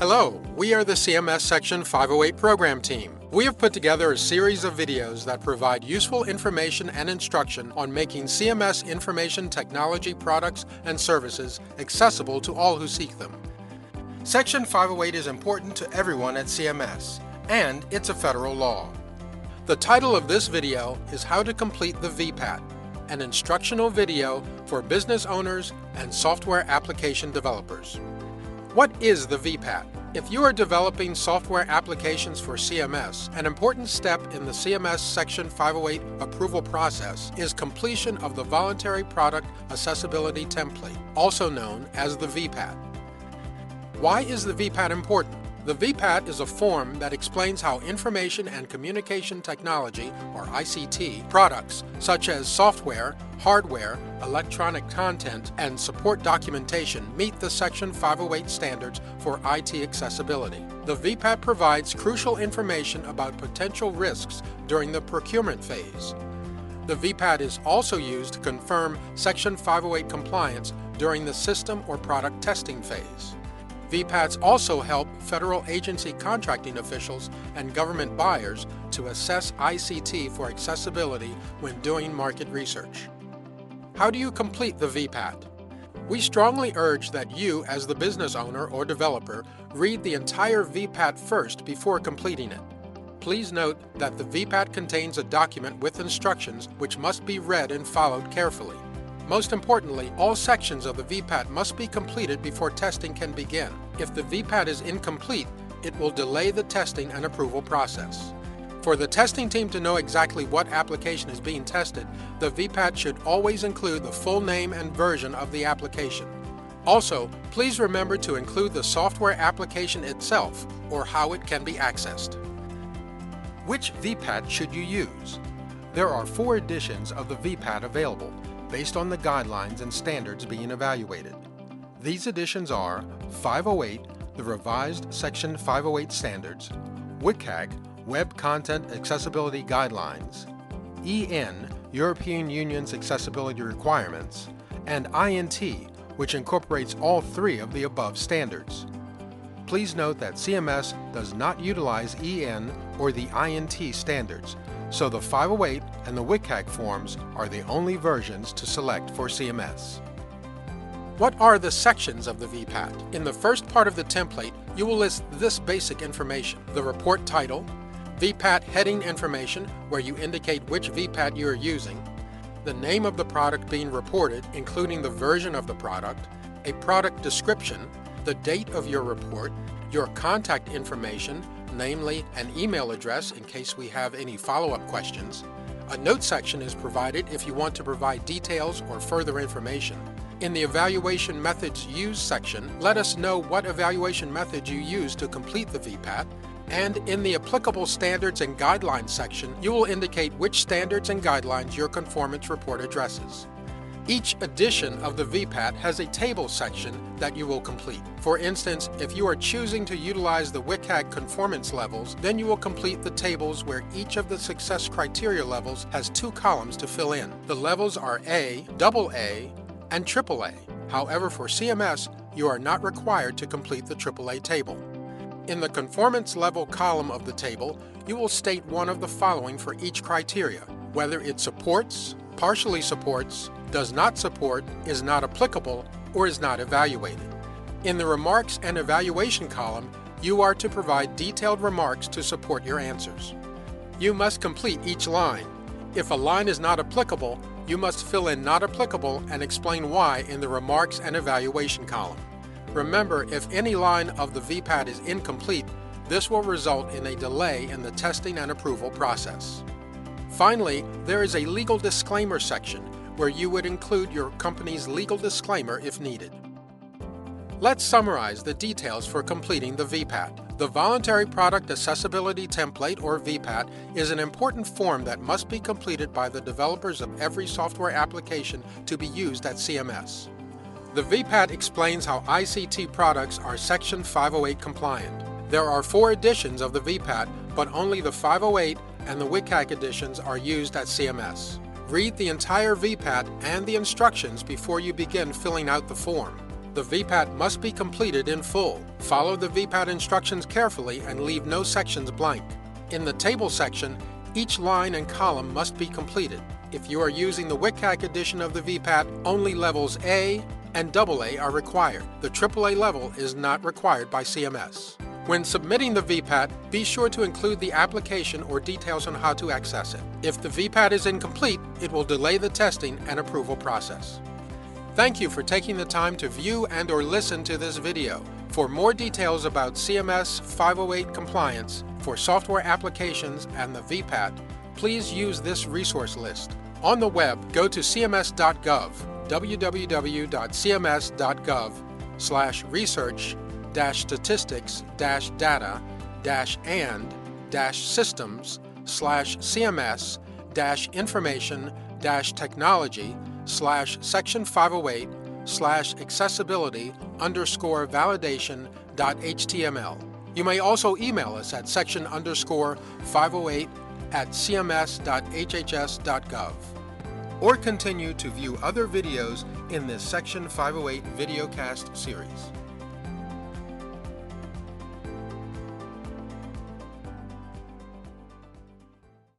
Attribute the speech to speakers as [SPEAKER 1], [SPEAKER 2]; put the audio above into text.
[SPEAKER 1] Hello, we are the CMS Section 508 program team. We have put together a series of videos that provide useful information and instruction on making CMS information technology products and services accessible to all who seek them. Section 508 is important to everyone at CMS, and it's a federal law. The title of this video is How to Complete the VPAT, an instructional video for business owners and software application developers. What is the VPAT? If you are developing software applications for CMS, an important step in the CMS Section 508 approval process is completion of the Voluntary Product Accessibility Template, also known as the VPAT. Why is the VPAT important? The VPAT is a form that explains how information and communication technology, or ICT, products such as software, hardware, electronic content, and support documentation meet the Section 508 standards for IT accessibility. The VPAT provides crucial information about potential risks during the procurement phase. The VPAT is also used to confirm Section 508 compliance during the system or product testing phase. VPATs also help federal agency contracting officials and government buyers to assess ICT for accessibility when doing market research. How do you complete the VPAT? We strongly urge that you, as the business owner or developer, read the entire VPAT first before completing it. Please note that the VPAT contains a document with instructions which must be read and followed carefully. Most importantly, all sections of the VPAT must be completed before testing can begin. If the VPAT is incomplete, it will delay the testing and approval process. For the testing team to know exactly what application is being tested, the VPAT should always include the full name and version of the application. Also, please remember to include the software application itself or how it can be accessed. Which VPAT should you use? There are 4 editions of the VPAT available, based on the guidelines and standards being evaluated. These editions are 508, the revised Section 508 standards, WCAG, Web Content Accessibility Guidelines, EN, European Union's accessibility requirements, and INT, which incorporates all 3 of the above standards. Please note that CMS does not utilize EN or the INT standards, so the 508 and the WCAG forms are the only versions to select for CMS. What are the sections of the VPAT? In the first part of the template, you will list this basic information: the report title, VPAT heading information where you indicate which VPAT you are using, the name of the product being reported, including the version of the product, a product description, the date of your report, your contact information, namely an email address in case we have any follow-up questions. A note section is provided if you want to provide details or further information. In the Evaluation Methods Used section, let us know what evaluation method you use to complete the VPAT, and in the Applicable Standards and Guidelines section, you will indicate which standards and guidelines your conformance report addresses. Each edition of the VPAT has a table section that you will complete. For instance, if you are choosing to utilize the WCAG conformance levels, then you will complete the tables where each of the success criteria levels has 2 columns to fill in. The levels are A, AA, and AAA. However, for CMS, you are not required to complete the AAA table. In the conformance level column of the table, you will state one of the following for each criteria: whether it supports, partially supports, does not support, is not applicable, or is not evaluated. In the Remarks and Evaluation column, you are to provide detailed remarks to support your answers. You must complete each line. If a line is not applicable, you must fill in not applicable and explain why in the Remarks and Evaluation column. Remember, if any line of the VPAT is incomplete, this will result in a delay in the testing and approval process. Finally, there is a legal disclaimer section where you would include your company's legal disclaimer if needed. Let's summarize the details for completing the VPAT. The Voluntary Product Accessibility Template, or VPAT, is an important form that must be completed by the developers of every software application to be used at CMS. The VPAT explains how ICT products are Section 508 compliant. There are 4 editions of the VPAT, but only the 508 and the WCAG editions are used at CMS. Read the entire VPAT and the instructions before you begin filling out the form. The VPAT must be completed in full. Follow the VPAT instructions carefully and leave no sections blank. In the table section, each line and column must be completed. If you are using the WCAG edition of the VPAT, only levels A and AA are required. The AAA level is not required by CMS. When submitting the VPAT, be sure to include the application or details on how to access it. If the VPAT is incomplete, it will delay the testing and approval process. Thank you for taking the time to view and/or listen to this video. For more details about CMS 508 compliance for software applications and the VPAT, please use this resource list. On the web, go to cms.gov, www.cms.gov/research-data-and-systems/information-technology/section 508/accessibility_validation.html. You may also email us at section_508@cms.hhs.gov. Or continue to view other videos in this Section 508 videocast series.